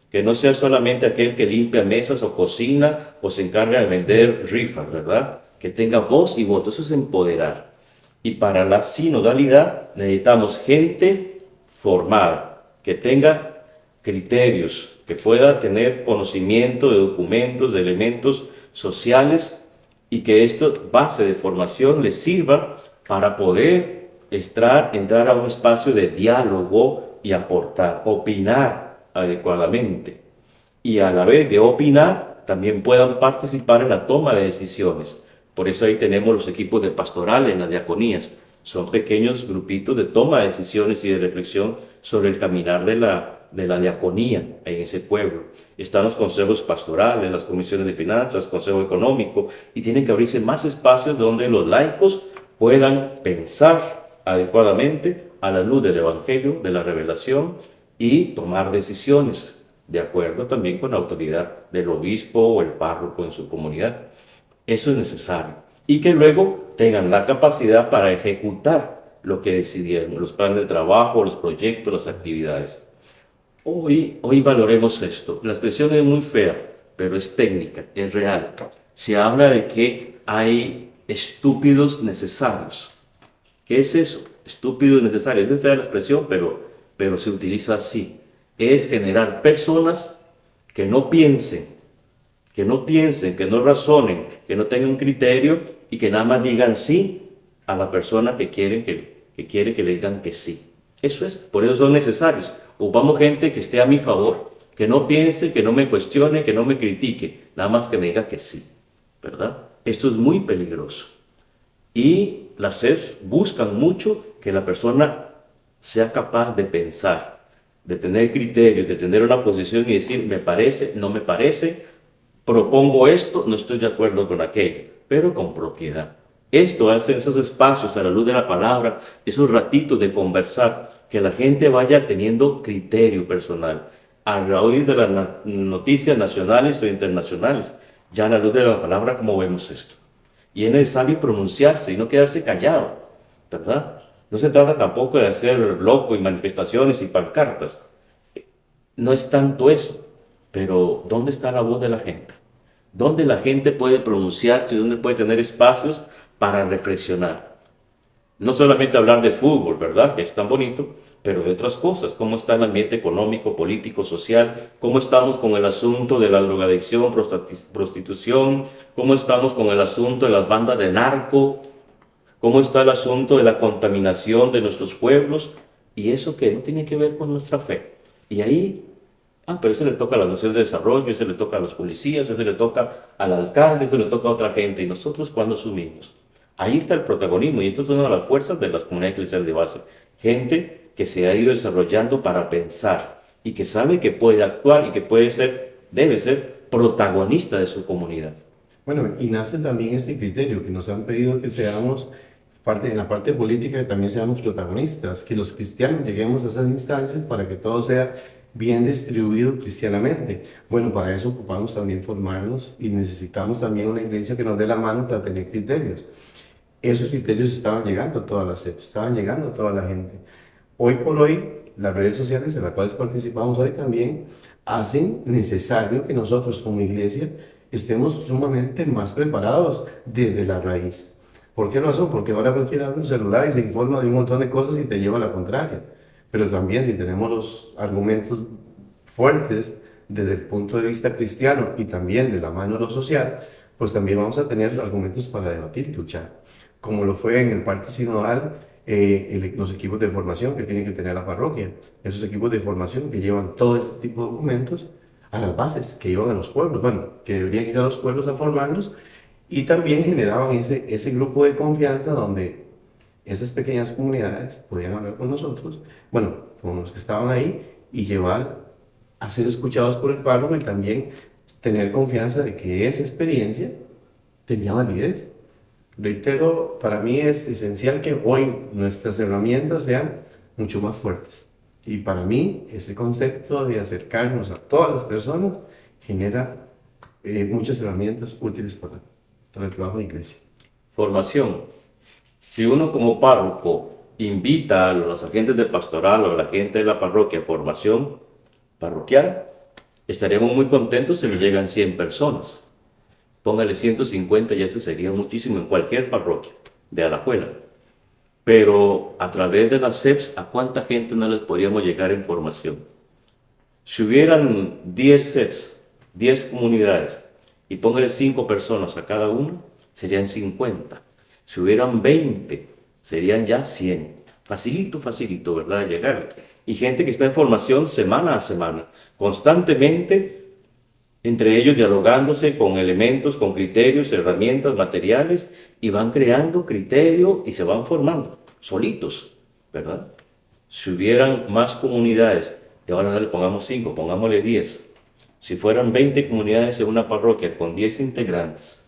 que no sea solamente aquel que limpia mesas o cocina o se encarga de vender rifas, ¿verdad? Que tenga voz y voto, eso es empoderar. Y para la sinodalidad necesitamos gente formada, que tenga criterios, que pueda tener conocimiento de documentos, de elementos sociales, y que esto, base de formación, les sirva para poder entrar a un espacio de diálogo y aportar, opinar adecuadamente. Y a la vez de opinar, también puedan participar en la toma de decisiones. Por eso ahí tenemos los equipos de pastoral en las diaconías. Son pequeños grupitos de toma de decisiones y de reflexión sobre el caminar de la diaconía en ese pueblo. Están los consejos pastorales, las comisiones de finanzas, consejo económico, y tienen que abrirse más espacios donde los laicos puedan pensar adecuadamente a la luz del Evangelio, de la revelación, y tomar decisiones de acuerdo también con la autoridad del obispo o el párroco en su comunidad. Eso es necesario. Y que luego tengan la capacidad para ejecutar lo que decidieron, los planes de trabajo, los proyectos, las actividades. Hoy valoremos esto. La expresión es muy fea, pero es técnica, es real. Se habla de que hay estúpidos necesarios. ¿Qué es eso? Estúpidos necesarios. Es fea la expresión, pero se utiliza así. Es generar personas que no piensen, que no razonen, que no tengan un criterio y que nada más digan sí a la persona que quiere que le digan que sí. Eso es, por eso son necesarios. Ocupamos gente que esté a mi favor, que no piense, que no me cuestione, que no me critique, nada más que me diga que sí, ¿verdad? Esto es muy peligroso. Y las CEPs buscan mucho que la persona sea capaz de pensar, de tener criterios, de tener una posición y decir, me parece, no me parece, propongo esto, no estoy de acuerdo con aquello, pero con propiedad. Esto hace esos espacios a la luz de la palabra, esos ratitos de conversar, que la gente vaya teniendo criterio personal. A la luz de las noticias nacionales o internacionales, ya a la luz de la palabra, ¿cómo vemos esto? Y es necesario pronunciarse y no quedarse callado, ¿verdad? No se trata tampoco de hacer loco y manifestaciones y pancartas. No es tanto eso, pero ¿dónde está la voz de la gente? ¿Dónde la gente puede pronunciarse y dónde puede tener espacios para reflexionar? No solamente hablar de fútbol, ¿verdad? Que es tan bonito, pero de otras cosas. ¿Cómo está el ambiente económico, político, social? ¿Cómo estamos con el asunto de la drogadicción, prostitución? ¿Cómo estamos con el asunto de las bandas de narco? ¿Cómo está el asunto de la contaminación de nuestros pueblos? Y eso que no tiene que ver con nuestra fe. Y ahí, pero eso le toca a la Nación de Desarrollo, eso le toca a los policías, eso le toca al alcalde, eso le toca a otra gente. ¿Y nosotros cuándo asumimos? Ahí está el protagonismo, y esto es una de las fuerzas de las comunidades eclesiales de base. Gente que se ha ido desarrollando para pensar y que sabe que puede actuar y que debe ser protagonista de su comunidad. Bueno, y nace también este criterio que nos han pedido que seamos en la parte política, que también seamos protagonistas, que los cristianos lleguemos a esas instancias para que todo sea bien distribuido cristianamente. Bueno, para eso ocupamos también formarnos y necesitamos también una iglesia que nos dé la mano para tener criterios. Esos criterios estaban llegando a toda la CEP, estaban llegando a toda la gente. Hoy por hoy, las redes sociales en las cuales participamos hoy también hacen necesario que nosotros como iglesia estemos sumamente más preparados desde la raíz. ¿Por qué razón? Porque ahora cualquiera abre un celular y se informa de un montón de cosas y te lleva a la contraria. Pero también si tenemos los argumentos fuertes desde el punto de vista cristiano y también de la mano de lo social, pues también vamos a tener argumentos para debatir y luchar. Como lo fue en el parte sinodal, los equipos de formación que tienen que tener la parroquia, esos equipos de formación que llevan todo este tipo de documentos a las bases, que iban a los pueblos, que deberían ir a los pueblos a formarlos, y también generaban ese grupo de confianza donde esas pequeñas comunidades podían hablar con nosotros, con los que estaban ahí, y llevar a ser escuchados por el párroco y también tener confianza de que esa experiencia tenía validez. Reitero, para mí es esencial que hoy nuestras herramientas sean mucho más fuertes. Y para mí, ese concepto de acercarnos a todas las personas genera muchas herramientas útiles para para el trabajo de iglesia. Formación. Si uno como párroco invita a los agentes de pastoral o a la gente de la parroquia a formación parroquial, estaríamos muy contentos si nos llegan 100 personas. Póngale 150 y eso sería muchísimo en cualquier parroquia de Alajuela. Pero a través de las CEPs, ¿a cuánta gente no les podríamos llegar en formación? Si hubieran 10 CEPs, 10 comunidades, y póngale 5 personas a cada uno, serían 50. Si hubieran 20, serían ya 100. Facilito, facilito, ¿verdad? Llegar. Y gente que está en formación semana a semana, constantemente, entre ellos dialogándose con elementos, con criterios, herramientas, materiales, y van creando criterio y se van formando, solitos, ¿verdad? Si hubieran más comunidades, y ahora no le pongamos 5, pongámosle 10. Si fueran 20 comunidades en una parroquia con 10 integrantes,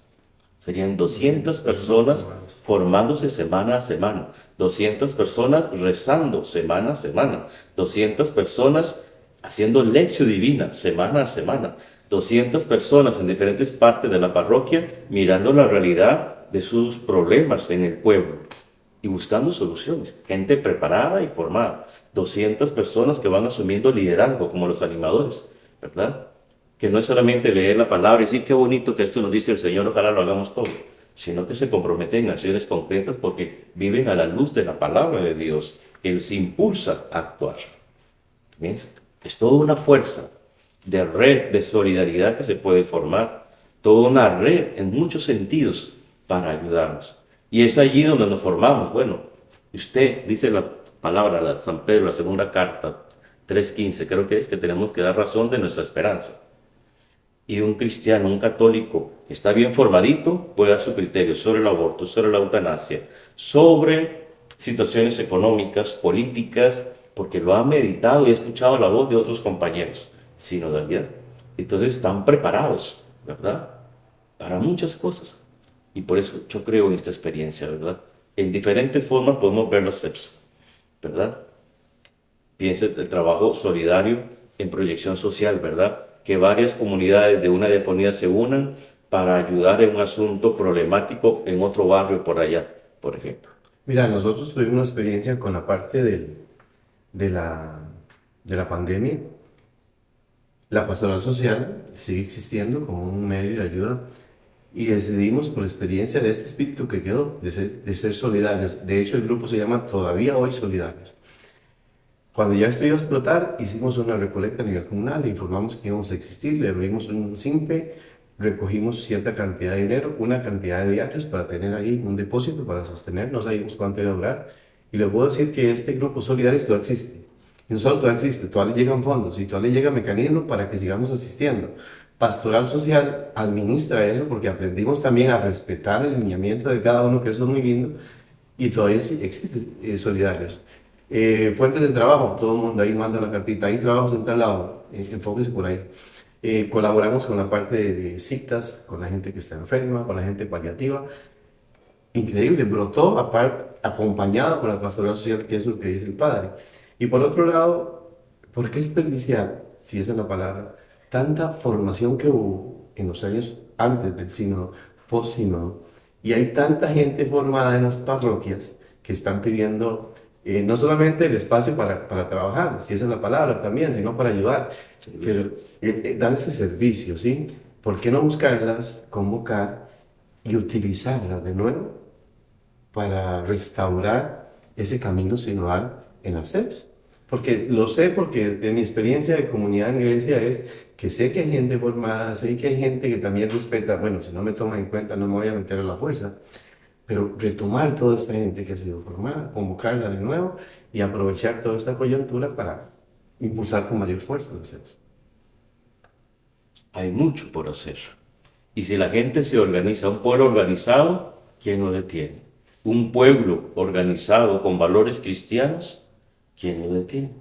serían 200 personas formándose semana a semana, 200 personas rezando semana a semana, 200 personas haciendo lección divina semana a semana, 200 personas en diferentes partes de la parroquia mirando la realidad de sus problemas en el pueblo y buscando soluciones. Gente preparada y formada. 200 personas que van asumiendo liderazgo como los animadores, ¿verdad? Que no es solamente leer la palabra y decir qué bonito que esto nos dice el Señor, ojalá lo hagamos todo, sino que se comprometen en acciones concretas porque viven a la luz de la palabra de Dios, que les impulsa a actuar. ¿Bien? Es toda una fuerza de red de solidaridad que se puede formar, toda una red en muchos sentidos para ayudarnos. Y es allí donde nos formamos. Bueno, usted dice la palabra de San Pedro, la segunda carta, 3:15, creo que es que tenemos que dar razón de nuestra esperanza. Y un cristiano, un católico, que está bien formadito, puede dar su criterio sobre el aborto, sobre la eutanasia, sobre situaciones económicas, políticas, porque lo ha meditado y ha escuchado la voz de otros compañeros. Sinodalidad. Entonces están preparados, ¿verdad? Para muchas cosas. Y por eso yo creo en esta experiencia, ¿verdad? En diferentes formas podemos ver los CEPs, ¿verdad? Piense el trabajo solidario en proyección social, ¿verdad? Que varias comunidades de una diaconía se unan para ayudar en un asunto problemático en otro barrio por allá, por ejemplo. Mira, nosotros tuvimos una experiencia con la parte de la pandemia. La pastoral social sigue existiendo como un medio de ayuda y decidimos por experiencia de este espíritu que quedó, de ser solidarios. De hecho, el grupo se llama Todavía Hoy Solidarios. Cuando ya esto iba a explotar, hicimos una recolecta a nivel comunal, le informamos que íbamos a existir, le abrimos un SIMPE, recogimos cierta cantidad de dinero, una cantidad de diarios para tener ahí un depósito para sostener, no sabíamos cuánto iba a durar. Y le puedo decir que este grupo solidario todavía existe. Y no solo todavía existe, todavía le llegan fondos y todavía le llega mecanismos para que sigamos asistiendo. Pastoral Social administra eso porque aprendimos también a respetar el lineamiento de cada uno, que eso es muy lindo, y todavía sí existe Solidarios. Fuentes de trabajo, todo el mundo ahí manda la cartita, hay trabajos en tal lado, enfóquese por ahí. Colaboramos con la parte de citas, con la gente que está enferma, con la gente paliativa. Increíble, brotó acompañado con la pastoral social, que es lo que dice el padre. Y por otro lado, ¿por qué desperdiciar, si esa es la palabra, tanta formación que hubo en los años antes del sínodo, post-sínodo? Y hay tanta gente formada en las parroquias que están pidiendo no solamente el espacio para trabajar, si esa es la palabra también, sino para ayudar, pero dar ese servicio, ¿sí? ¿Por qué no buscarlas, convocar y utilizarlas de nuevo para restaurar ese camino sinodal en las CEPs? Porque lo sé, porque de mi experiencia de comunidad en Grecia es que sé que hay gente formada, sé que hay gente que también respeta, bueno, si no me toman en cuenta no me voy a meter a la fuerza, pero retomar toda esta gente que ha sido formada, convocarla de nuevo y aprovechar toda esta coyuntura para impulsar con mayor fuerza las CEPs. Hay mucho por hacer. Y si la gente se organiza, un pueblo organizado, ¿quién lo detiene? Un pueblo organizado con valores cristianos, ¿quién lo detiene?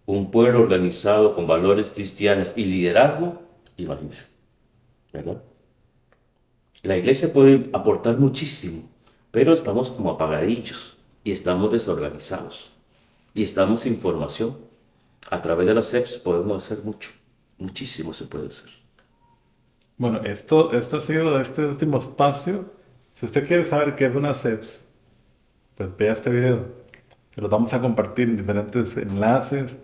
Un pueblo organizado con valores cristianos y liderazgo, imagínense, ¿verdad? La iglesia puede aportar muchísimo, pero estamos como apagadillos y estamos desorganizados y estamos sin formación. A través de las CEPs podemos hacer mucho, muchísimo se puede hacer. Bueno, esto ha sido este último espacio. Si usted quiere saber qué es una CEPS, pues vea este video. Se los vamos a compartir en diferentes enlaces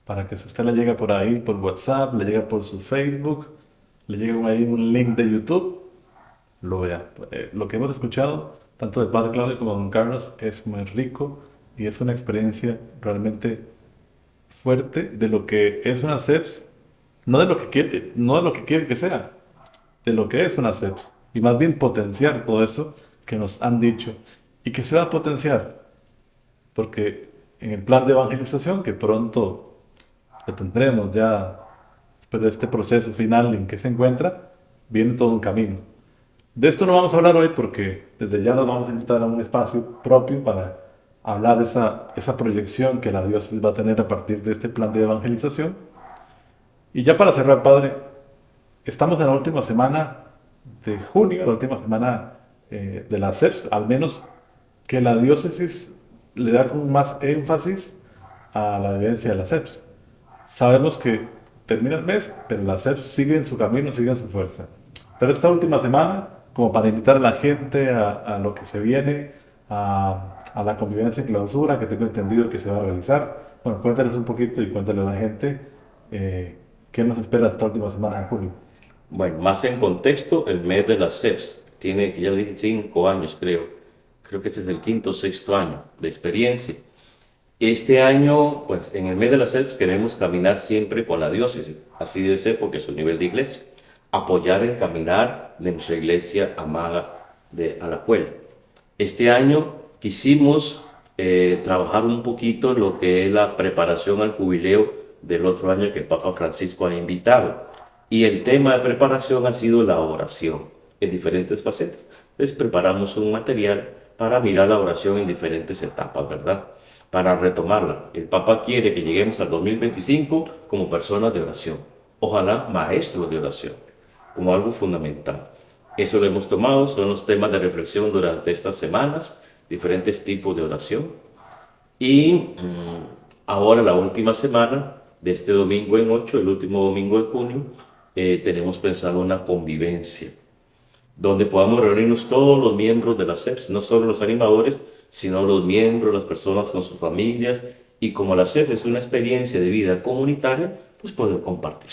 para que si usted le llega por ahí, por WhatsApp, le llega por su Facebook, le llega ahí un link de YouTube, lo vea. Lo que hemos escuchado, tanto del Padre Claudio como de Don Carlos, es muy rico y es una experiencia realmente fuerte de lo que es una CEPS, no de lo que quiere, no de lo que quiere que sea, de lo que es una CEPS, y más bien potenciar todo eso que nos han dicho y que se va a potenciar, porque en el plan de evangelización que pronto lo tendremos ya después de este proceso final en que se encuentra, viene todo un camino. De esto no vamos a hablar hoy porque desde ya nos vamos a invitar a un espacio propio para hablar de esa proyección que la diócesis va a tener a partir de este plan de evangelización. Y ya para cerrar, Padre, estamos en la última semana de junio, la última semana de la CEPS, al menos que la diócesis le da con más énfasis a la vivencia de la CEPS. Sabemos que termina el mes, pero la CEPS sigue en su camino, sigue en su fuerza. Pero esta última semana, como para invitar a la gente a lo que se viene, a la convivencia en clausura, que tengo entendido que se va a realizar, bueno, cuéntales un poquito y cuéntale a la gente eh, qué nos espera esta última semana de julio. Bueno, más en contexto, el mes de las CEPS tiene, ya le dije, 5 años creo que este es el quinto o sexto año de experiencia. Este año, pues en el mes de las CEPS queremos caminar siempre con la diócesis, así debe ser porque es un nivel de iglesia, apoyar el caminar de nuestra iglesia amada de Alajuela. Este año quisimos trabajar un poquito lo que es la preparación al jubileo del otro año que el Papa Francisco ha invitado. Y el tema de preparación ha sido la oración en diferentes facetas. Entonces preparamos un material para mirar la oración en diferentes etapas, ¿verdad? Para retomarla. El Papa quiere que lleguemos al 2025 como personas de oración. Ojalá maestros de oración, como algo fundamental. Eso lo hemos tomado, son los temas de reflexión durante estas semanas, diferentes tipos de oración. Y ahora la última semana de este domingo en 8, el último domingo de junio, tenemos pensado una convivencia, donde podamos reunirnos todos los miembros de la CEPS, no solo los animadores, sino los miembros, las personas con sus familias, y como la CEPS es una experiencia de vida comunitaria, pues poder compartir,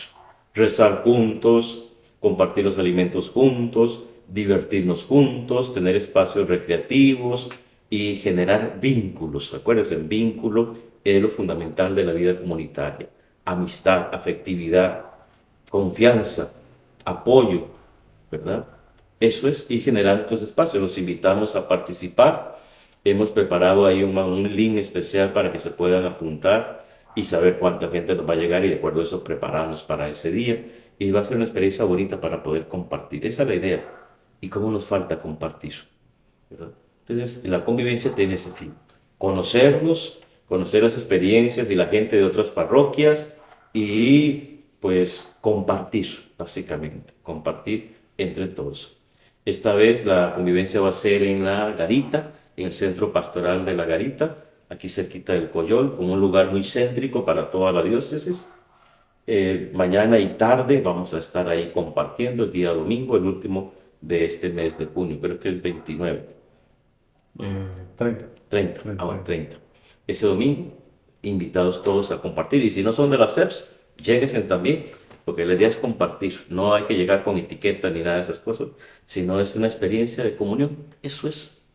rezar juntos, compartir los alimentos juntos, divertirnos juntos, tener espacios recreativos y generar vínculos. Recuerden, el vínculo es lo fundamental de la vida comunitaria: amistad, afectividad, confianza, apoyo, ¿verdad? Eso es, y generar estos espacios. Los invitamos a participar. Hemos preparado ahí un link especial para que se puedan apuntar y saber cuánta gente nos va a llegar, y de acuerdo a eso prepararnos para ese día. Y va a ser una experiencia bonita para poder compartir. Esa es la idea. ¿Y cómo nos falta compartir? ¿Verdad? Entonces, la convivencia tiene ese fin: conocernos, conocer las experiencias de la gente de otras parroquias y pues compartir, básicamente, compartir entre todos. Esta vez la convivencia va a ser en la Garita, en el centro pastoral de la Garita, aquí cerquita del Coyol, como un lugar muy céntrico para toda la diócesis. Mañana y tarde vamos a estar ahí compartiendo el día domingo, el último de este mes de junio, creo que es 29. 30. 30, 30. ahora 30. Ese domingo, invitados todos a compartir. Y si no son de las CEPS, lléguense también, porque la idea es compartir. No hay que llegar con etiqueta ni nada de esas cosas, sino es una experiencia de comunión. Eso es.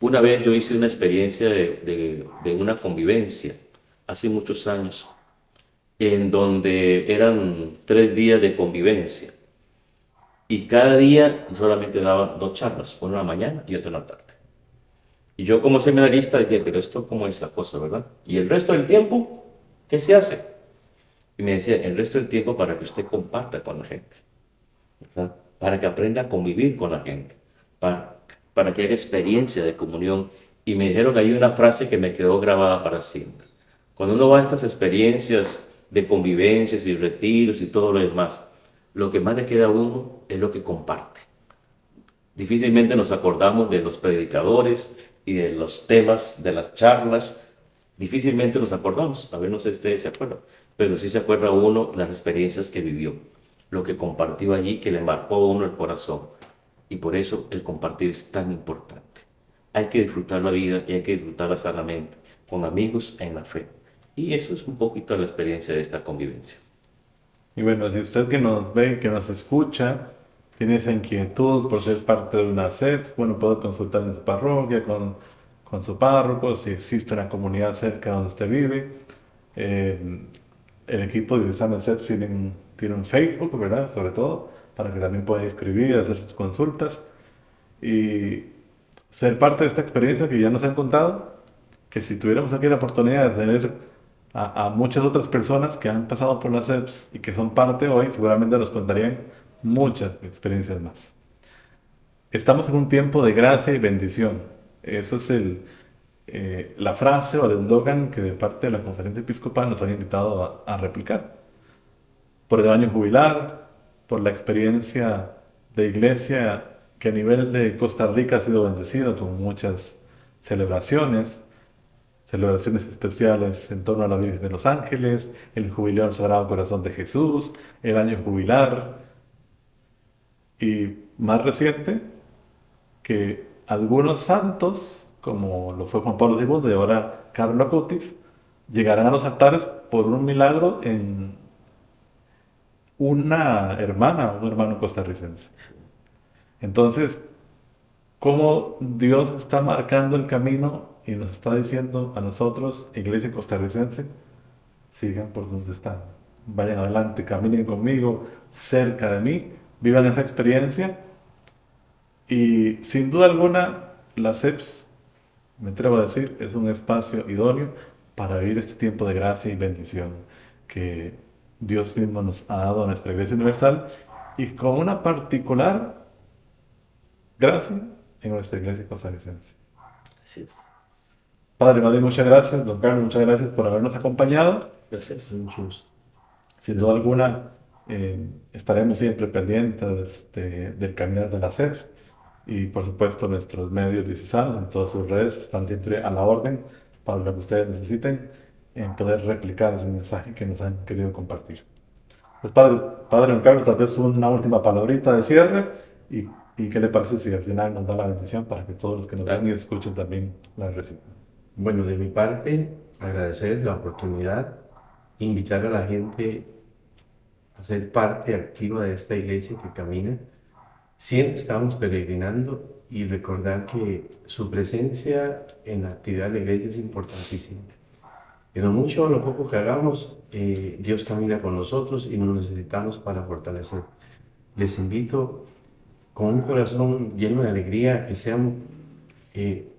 Una vez yo hice una experiencia de una convivencia, hace muchos años, en donde eran 3 días de convivencia. Y cada día solamente daban 2 charlas, una en la mañana y otra en la tarde. Y yo como seminarista dije, pero esto cómo es la cosa, ¿verdad? Y el resto del tiempo, ¿qué se hace? Y me decía, el resto del tiempo para que usted comparta con la gente, ¿verdad? Para que aprenda a convivir con la gente, para que haga experiencia de comunión. Y me dijeron ahí una frase que me quedó grabada para siempre. Cuando uno va a estas experiencias de convivencias y retiros y todo lo demás, lo que más le queda a uno es lo que comparte. Difícilmente nos acordamos de los predicadores y de los temas de las charlas. Difícilmente nos acordamos. A ver, no sé si ustedes se acuerdan, pero sí se acuerda uno las experiencias que vivió. lo que compartió allí que le marcó a uno el corazón. Y por eso el compartir es tan importante. Hay que disfrutar la vida y hay que disfrutarla sanamente, con amigos en la fe. Y eso es un poquito la experiencia de esta convivencia. Y bueno, si usted que nos ve, que nos escucha, tiene esa inquietud por ser parte de una SEP, bueno, puede consultar en su parroquia, con su párroco, si existe una comunidad cerca donde usted vive. Eh, el equipo de Diocesano SEP tiene un Facebook, ¿verdad? Sobre todo, para que también pueda escribir, hacer sus consultas y ser parte de esta experiencia que ya nos han contado, que si tuviéramos aquí la oportunidad de tener a muchas otras personas que han pasado por las SEPs y que son parte hoy, seguramente nos contarían muchas experiencias más. Estamos en un tiempo de gracia y bendición. Eso es la frase o el eslogan que de parte de la Conferencia Episcopal nos han invitado a replicar. Por el año jubilar, por la experiencia de iglesia que a nivel de Costa Rica ha sido bendecido con muchas celebraciones especiales en torno a la Virgen de los Ángeles, el Jubileo del Sagrado Corazón de Jesús, el año jubilar y más reciente que algunos santos, como lo fue Juan Pablo II y ahora Carlo Acutis, llegarán a los altares por un milagro en un hermano costarricense. Entonces, cómo Dios está marcando el camino y nos está diciendo a nosotros, iglesia costarricense, sigan por donde están, vayan adelante, caminen conmigo, cerca de mí, vivan esa experiencia y sin duda alguna la SEPS, me atrevo a decir, es un espacio idóneo para vivir este tiempo de gracia y bendición que Dios mismo nos ha dado a nuestra Iglesia Universal y con una particular gracia en nuestra Iglesia costarricense. Así es. Padre Madrid, muchas gracias. Don Carlos, muchas gracias por habernos acompañado. Gracias. Mucho gusto. Sin duda alguna, estaremos siempre pendientes del caminar de la SEP y, por supuesto, nuestros medios diocesanos en todas sus redes están siempre a la orden para lo que ustedes necesiten en poder replicar ese mensaje que nos han querido compartir. Pues, Padre Don Carlos, tal vez una última palabrita de cierre y qué le parece si al final nos da la bendición para que todos los que nos ven y escuchen también la reciban. Bueno, de mi parte, agradecer la oportunidad, invitar a la gente a ser parte activa de esta iglesia que camina. Siempre estamos peregrinando y recordar que su presencia en la actividad de la iglesia es importantísima. En lo mucho o lo poco que hagamos, Dios camina con nosotros y nos necesitamos para fortalecer. Les invito con un corazón lleno de alegría que sean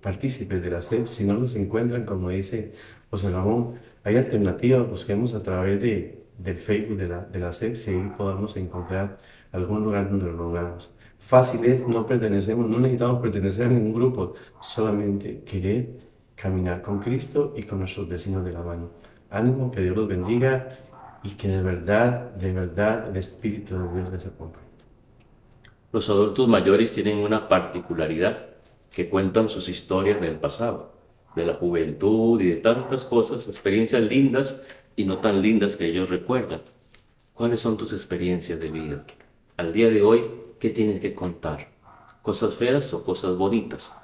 partícipes de la SEP. Si no los encuentran, como dice José Ramón, hay alternativas, busquemos a través del Facebook de la SEP si ahí podamos encontrar algún lugar donde nos reunamos. Fácil es, no necesitamos pertenecer a ningún grupo, solamente querer caminar con Cristo y con nuestros vecinos de la mano. Ánimo, que Dios los bendiga y que de verdad, el Espíritu de Dios les acompañe. Los adultos mayores tienen una particularidad que cuentan sus historias del pasado, de la juventud y de tantas cosas, experiencias lindas y no tan lindas que ellos recuerdan. ¿Cuáles son tus experiencias de vida? Al día de hoy, ¿qué tienes que contar? ¿Cosas feas o cosas bonitas?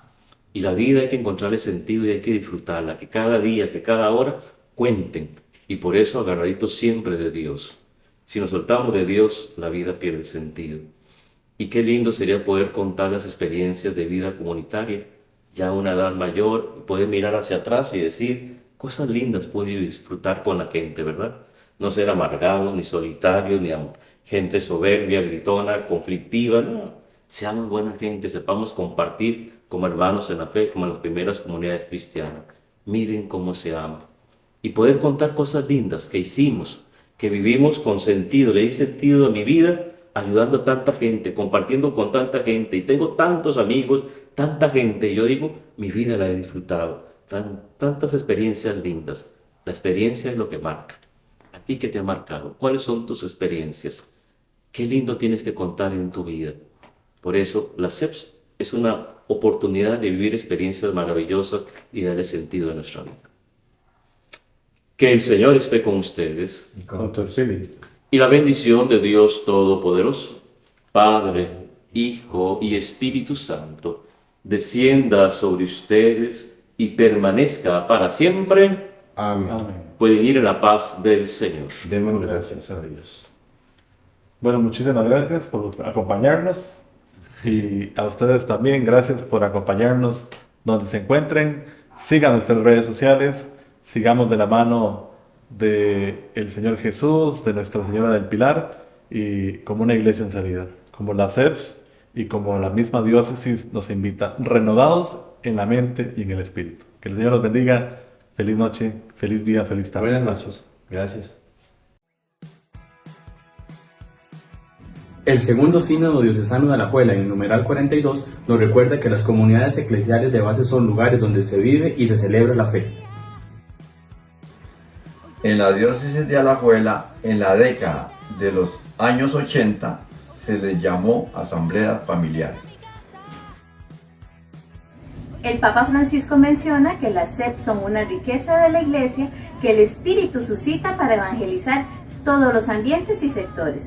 Y la vida hay que encontrarle sentido y hay que disfrutarla, que cada día, que cada hora cuenten. Y por eso agarraditos siempre de Dios. Si nos soltamos de Dios, la vida pierde sentido. Y qué lindo sería poder contar las experiencias de vida comunitaria, ya a una edad mayor, poder mirar hacia atrás y decir, cosas lindas puedo disfrutar con la gente, ¿verdad? No ser amargados, ni solitarios, ni gente soberbia, gritona, conflictiva, no. Seamos buena gente, sepamos compartir como hermanos en la fe, como en las primeras comunidades cristianas. Miren cómo se ama. Y poder contar cosas lindas que hicimos, que vivimos con sentido, le di sentido a mi vida, ayudando a tanta gente, compartiendo con tanta gente, y tengo tantos amigos, tanta gente, y yo digo, mi vida la he disfrutado, tantas experiencias lindas. La experiencia es lo que marca. ¿A ti qué te ha marcado? ¿Cuáles son tus experiencias? Qué lindo tienes que contar en tu vida. Por eso, la SEPS es una oportunidad de vivir experiencias maravillosas y darle sentido a nuestra vida. Que el Señor esté con ustedes. Con tu espíritu. Y la bendición de Dios Todopoderoso, Padre, Hijo y Espíritu Santo, descienda sobre ustedes y permanezca para siempre. Amén. Amén. Pueden ir en la paz del Señor. Demos gracias a Dios. Bueno, muchísimas gracias por acompañarnos y a ustedes también gracias por acompañarnos donde se encuentren. Sigan nuestras redes sociales, sigamos de la mano de el Señor Jesús, de Nuestra Señora del Pilar y como una iglesia en salida, como la CEPS y como la misma diócesis nos invita, renovados en la mente y en el espíritu. Que el Señor los bendiga. Feliz noche, feliz día, feliz tarde. Buenas noches. Gracias. El segundo sínodo diocesano de Alajuela, en el numeral 42, nos recuerda que las comunidades eclesiales de base son lugares donde se vive y se celebra la fe. En la diócesis de Alajuela, en la década de los años 80, se les llamó asambleas familiares. El Papa Francisco menciona que las CEP son una riqueza de la Iglesia que el Espíritu suscita para evangelizar todos los ambientes y sectores.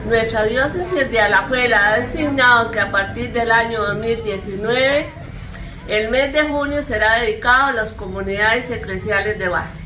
Nuestra diócesis de Alajuela ha designado que a partir del año 2019 el mes de junio será dedicado a las comunidades eclesiales de base.